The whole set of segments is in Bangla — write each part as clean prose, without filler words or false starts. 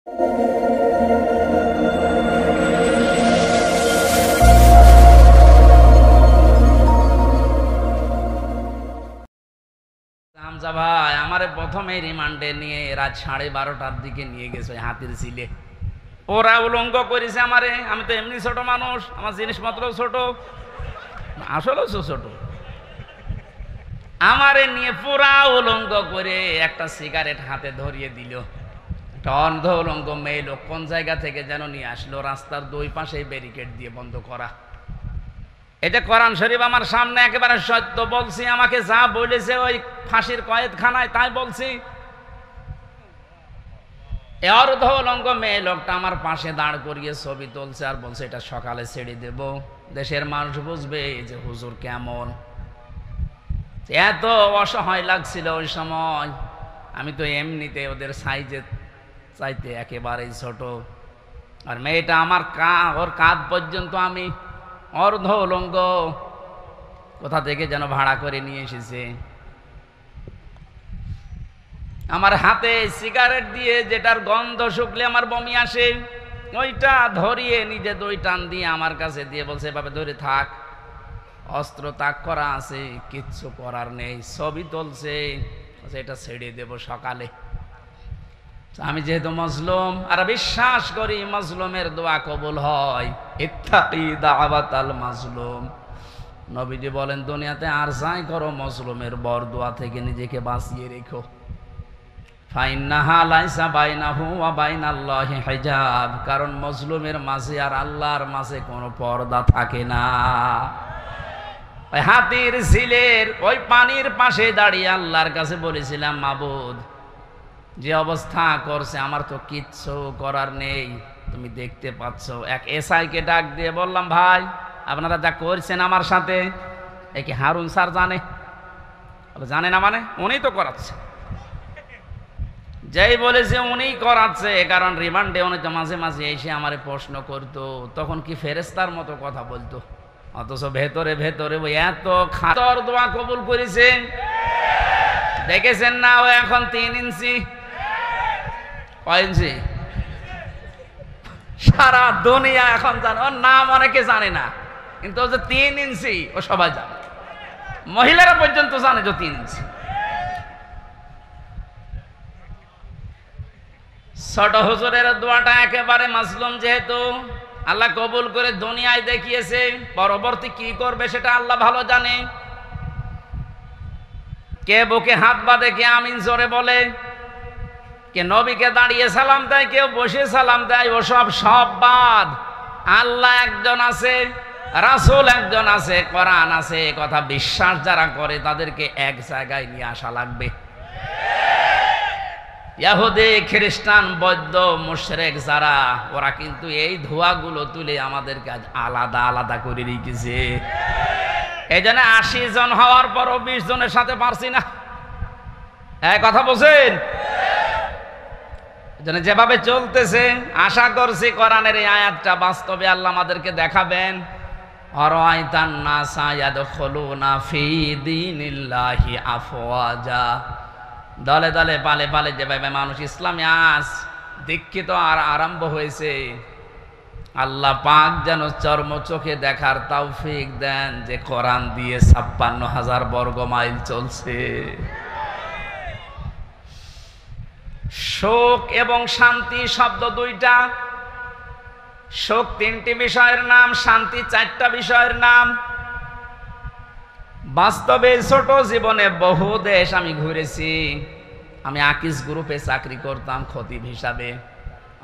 হামজা ভাই আমারে প্রথমে রিমান্ডে নিয়ে রাত 12:30টার দিকে নিয়ে গেছে হাতির ঝিলে। ওরা উলঙ্গ করেছে আমারে। আমি তো এমনি ছোট মানুষ, আমার জিনিসপত্র ছোট, আসলেও ছোট। আমারে নিয়ে পুরা উলঙ্গ করে একটা সিগারেট হাতে ধরিয়ে দিল। একটা অন্ধ উলঙ্গ মেয়ে লোক কোন জায়গা থেকে যেন নিয়ে আসলো, রাস্তার দুই পাশে ব্যারিকেড দিয়ে বন্ধ করা। এটা কোরআন শরীফ আমার সামনে, একেবারে সত্য বলছি। আমাকে যা বলেছে ওই ফাঁসির কয়েদখানায় তাই বলছি। অর্ধ উলঙ্গ মেয়ে লোকটা আমার পাশে দাঁড় করিয়ে ছবি তুলছে আর বলছে এটা সকালে ছেড়ে দেব, দেশের মানুষ বুঝবে যে হুজুর কেমন। এত অসহায় লাগছিল ওই সময়। আমি তো এমনিতে ওদের সাইজে চাইতে একেবারেই ছোট, আর মেয়েটা আমার ওর কাঁধ পর্যন্ত আমি অর্ধ উলঙ্গ, কোথা থেকে যেন ভাড়া করে নিয়ে এসেছে। আমার হাতে সিগারেট দিয়ে যেটার গন্ধ শুকলে আমার বমি আসে, ওইটা ধরিয়ে নিজে দুই টান দিয়ে আমার কাছে দিয়ে বলছে এভাবে ধরে থাক, অস্ত্র তাক করা আছে, কিচ্ছু করার নেই। ছবি তুলছে, এটা ছেড়ে দেব সকালে। আমি যেহেতু মজলুম আর বিশ্বাস করি মজলুমের দোয়া কবুল হয়, ইত্তাকি দাওয়াতাল মাজলুম। নবীজি বলেন দুনিয়াতে আর যাই করো মজলুমের বরদোয়া থেকে নিজেকে বাঁচিয়ে রেখো। ফাইন্নাহা লাইসা বাইনাহু ওয়া বাইনাল্লাহি হিজাব, কারণ মজলুমের মাঝে আর আল্লাহর মাঝে কোনো পর্দা থাকে না। ওই হাতির ঝিলের ওই পানির পাশে দাঁড়িয়ে আল্লাহর কাছে বলেছিলাম, মাবুদ যে অবস্থা করছে আমার তো কিচ্ছু করার নেই, তুমি দেখতে পাচ্ছ। এক এসআইকে ডাক দিয়ে বললাম, ভাই আপনারা যা করছেন আমার সাথে, এ কি হারুন স্যার জানে? জানে না মানে? উনি তো করাচ্ছে। যেই বলেছে উনি করাচ্ছে, কারণ রিমান্ডে উনি তো মাঝে মাঝে এসে আমারে প্রশ্ন করতো, তখন কি ফেরেস্তার মতো কথা বলতো, অথচ ভেতরে ভেতরে ওই এত খাতর দোয়া কবুল করেছে। দেখেছেন না, ও এখন 3 ইঞ্চি। কয় ইঞ্চি? সারা দুনিয়া এখন জানে, ওর নাম অনেকে জানে না, কিন্তু ও যে 3 ইঞ্চি ও সবাই জানে, মহিলারা পর্যন্ত জানে যে 3 ইঞ্চি। ছোট হুজুরের দোয়াটা একেবারে মাসলুম, যেহেতু আল্লাহ কবুল করে দুনিয়ায় দেখিয়েছে, পরবর্তী কি করবে সেটা আল্লাহ ভালো জানে। কে বুকে হাত বাঁধে, কে আমিন জোরে বলে, কে নবীকে দাঁড়িয়ে সালাম দেয়, কেউ বসে সালাম দেয়, ওসব সব বাদ। আল্লাহ একজন আছে, রাসূল একজন আছে, কোরআন আছে, কথা বিশ্বাস যারা করে তাদেরকে এক জায়গায় নিয়ে আসা লাগবে। ইহুদি খ্রিস্টান বৌদ্ধ মুশরিক যারা, ওরা কিন্তু এই ধোঁয়াগুলো তুলে আমাদেরকে আজ আলাদা আলাদা করে রেখেছে। এই জন্য 80 জন হওয়ার পরও 20 জনের সাথে পারছি না। হ্যাঁ, কথা বলছেন? এই জন্য যেভাবে চলতেছে, আশা করছি কোরআনের এই আয়াতটা বাস্তবে আল্লাহ আমাদেরকে দেখাবেন। আরাআইতান নাসা ইয়াদখুলুনা ফি দীনিল্লাহি আফওয়াজা, দলে দলে পালে পালে যেভাবে মানুষ ইসলামে আজ দীক্ষিত আর আরম্ভ হয়েছে, আল্লাহ পাক যেন চর্ম চোখে দেখার তৌফিক দেন যে কোরআন দিয়ে 56,000 বর্গ মাইল চলছে। শোক এবং শান্তি শব্দ দুইটা। শোক 3টি বিষয়ের নাম, শান্তি 4টা বিষয়ের নাম। বাস্তবে ছোট জীবনে বহু দেশ আমি ঘুরেছি। আমি আকিস গ্রুপে চাকরি করতাম খতিব হিসাবে।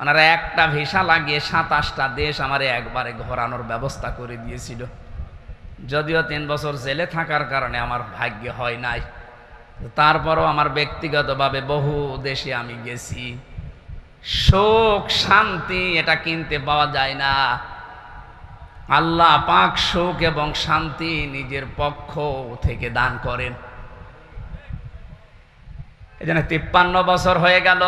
ওনারা একটা ভিসা লাগিয়ে 27টা দেশ আমারে একবারে ঘোরানোর ব্যবস্থা করে দিয়েছিল। যদিও 3 বছর জেলে থাকার কারণে আমার ভাগ্য হয় নাই, তারপরও আমার ব্যক্তিগতভাবে বহু দেশে আমি গেছি। সুখ শান্তি এটা কিনতে পাওয়া যায় না। আল্লাহ পাক সুখ এবং শান্তি নিজের পক্ষ থেকে দান করেন। এজন্য 53 বছর হয়ে গেল,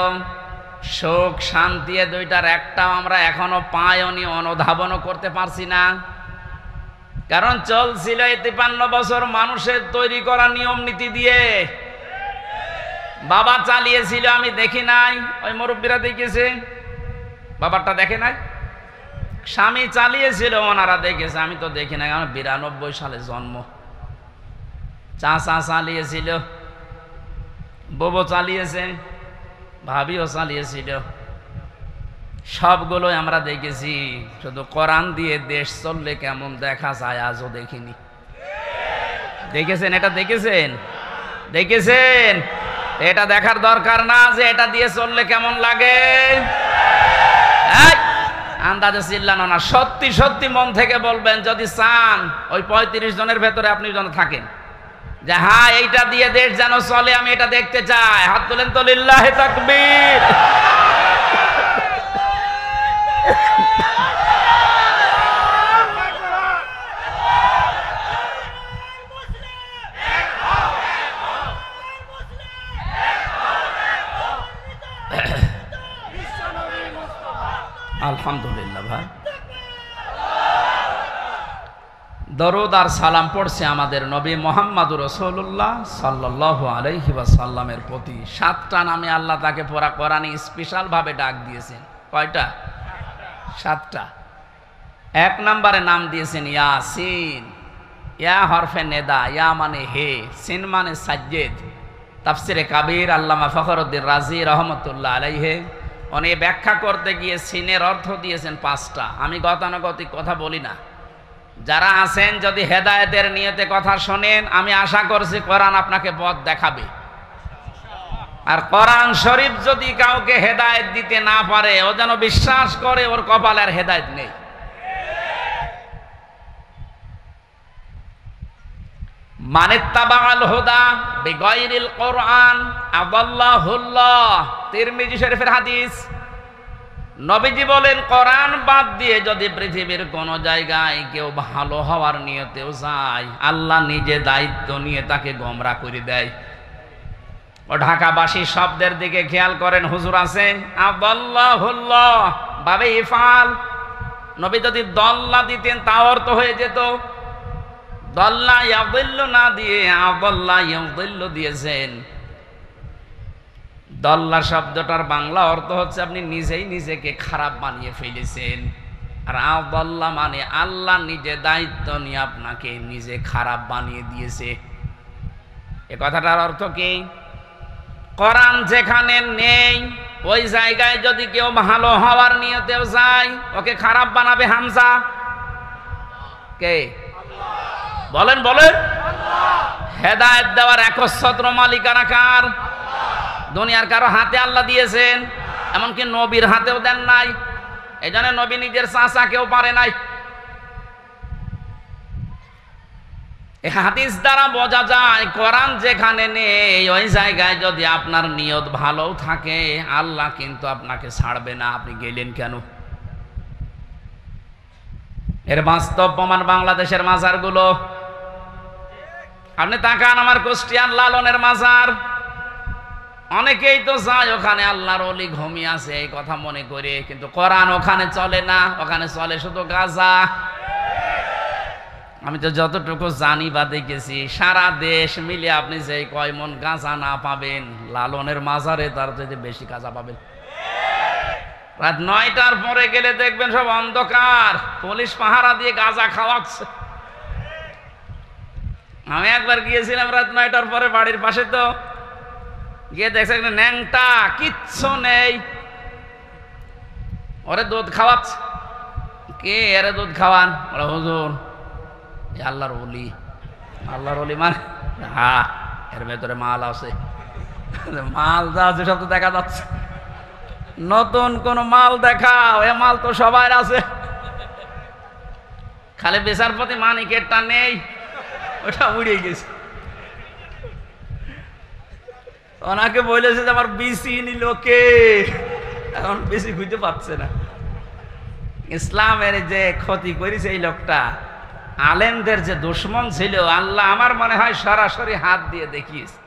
সুখ শান্তি এ দুইটার একটাও আমরা এখনো পাইনি, অনুধাবনও করতে পারছি না। কারণ চলছিল এই 53 বছর মানুষের তৈরি করা নিয়ম নীতি দিয়ে। বাবা চালিয়েছিল, আমি দেখি নাই, ওই মুরব্বীরা দেখেছে। বাবারটা দেখে নাই? স্বামী চালিয়েছিল, ওনারা দেখেছে, আমি তো দেখি নাই। আমার 92 সালে জন্ম। চাচা চালিয়েছিল, বউ চালিয়েছে, ভাবিও চালিয়েছিল, সবগুলোই আমরা দেখেছি। শুধু কোরআন দিয়ে দেশ চললে কেমন দেখা যায় আজও দেখিনি। দেখেছেন? এটা দেখেছেন? দেখেছেন? এটা দেখার দরকার না যে এটা দিয়ে চললে কেমন লাগে? আন্দাজে চিল্লানো না, সত্যি সত্যি মন থেকে বলবেন যদি চান ওই 35 জনের ভেতরে আপনি যেন থাকেন যে হ্যাঁ এইটা দিয়ে দেশ যেন চলে, আমি এটা দেখতে চাই। হাত তোলেন তো, লিল্লাহি তাকবীর। আলহামদুলিল্লাহ ভাই, দরুদ আর সালাম পড়ছে আমাদের নবী মুহাম্মদুর রাসূলুল্লাহ সাল্লাল্লাহু আলাইহি ওয়াসাল্লামের প্রতি। 7টা নামে আল্লাহ তাকে পুরা কোরআনে স্পেশাল ভাবে ডাক দিয়েছেন। কয়টা? 7টা। 1 নম্বরে নাম দিয়েছেন ইয়াসিন। ইয়া হরফে নেদা, ইয়া মানে হে, সিন মানে সাজ্জেদ। তাফসিরে কাবীর আল্লামা ফখরুদ্দিন রাজি রহমতুল্লাহ আলাইহি উনি ব্যাখ্যা করতে গিয়ে সিনের অর্থ দিয়েছেন 5টা। আমি গতানুগতিক কথা বলি না। যারা আছেন যদি হেদায়েতের নিয়তে কথা শোনেন, আমি আশা করছি কোরআন আপনাকে পথ দেখাবে। আর কোরআন শরীফ যদি কাউকে হেদায়েত দিতে না পারে, ও যেন বিশ্বাস করে ওর কপালে আর হেদায়েত নেই। মানিত্তাবাআল হুদা বিগাইরিল কোরআন আদাল্লাহুল্লাহ। তিরমিজি শরীফের হাদিস। নবীজি বলেন কোরআন বাদ দিয়ে যদি পৃথিবীর কোন জায়গায় কেউ ভালো হওয়ার নিয়তেও যায়, আল্লাহ নিজে দায়িত্ব নিয়ে তাকে গোমরা করে দেয়। ও ঢাকাবাসী শব্দের দিকে খেয়াল করেন, হুজুর আছে আদাল্লাহুল্লাহ বাবে ইফাল। নবী যদি দল্লা দিতেন তাও অর্থ হয়ে যেত। দল্লা ইয়াদিল্লু না দিয়ে আদাল্লা ইয়াদিল্লু দিয়েছেন। দল্লা শব্দটার বাংলা অর্থ হচ্ছে আপনি নিজেই নিজেকে খারাপ বানিয়ে ফেলেছেন। আর আদাল্লা মানে আল্লাহ নিজে দায়িত্ব নিয়ে আপনাকে নিজে খারাপ বানিয়ে দিয়েছে। এ কথাটার অর্থ কি? কোরআন যেখানে নেই ওই জায়গায় যদি কেউ ভালো হওয়ার নিয়তেও যায়, ওকে খারাপ বানাবে হামজা কে? বলেন বলেন। হেদায়েত দেওয়ার একচ্ছত্র মালিকানা কার? দুনিয়ার কারো হাতে আল্লাহ দিয়েছেন, এমনকি নবীর হাতেও দেন নাই। এই জন্য নবী নিজের চাচা কেউ পারে নাই। এই হাদিস দ্বারা বোঝা যায় কোরআন যেখানে নেই ওই জায়গায় যদি আপনার নিয়ত ভালো থাকে, আল্লাহ কিন্তু আপনাকে ছাড়বে না। আপনি গেলেন কেন? এর বাস্তব প্রমাণ বাংলাদেশের মাজারগুলো। আপনি তাকান, আমার কুষ্টিয়ার লালনের মাজার, অনেকেই তো যায় ওখানে আল্লাহর ওলি ঘুমিয়ে আছে এই কথা মনে করে, কিন্তু কোরআন ওখানে চলে না, ওখানে চলে শুধু গাঁজা। আমি তো যতটুকু জানি বা দেখেছি, সারা দেশ মিলে আপনি যে কয় মন গাঁজা না পাবেন, লালনের মাজারে তার থেকে বেশি গাঁজা পাবেন। রাত 9টার পরে গেলে দেখবেন সব অন্ধকার, পুলিশ পাহারা দিয়ে গাঁজা খাওয়াচ্ছে। আমি একবার গিয়েছিলাম রাত 9টার পরে বাড়ির পাশে, তো গিয়ে দেখছে একটা ন্যাংটা, কিচ্ছু নেই, ওরে দুধ খাওয়াচ্ছে। কে এরে দুধ খাওয়ান? ওরা হুজুর আল্লাহর ওলি। আল্লাহর ওলি মানে হ্যাঁ, এর ভেতরে মাল আছে। মাল যা আছে সব তো দেখা যাচ্ছে। নতুন কোন মাল দেখাও, এ মাল তো সবার আছে, খালি বিচারপতি মানিকেরটা নেই, ওটা উড়ে গেছে। ওনাকে বলেছে যে আমার বিসি নিল কে, এখন বেশি খুঁজে পাচ্ছে না। ইসলামের যে ক্ষতি করেছে এই লোকটা, আলেমদের যে দুশ্মন ছিল, আল্লাহ আমার মনে হয় সরাসরি হাত দিয়ে দেখিয়েছে।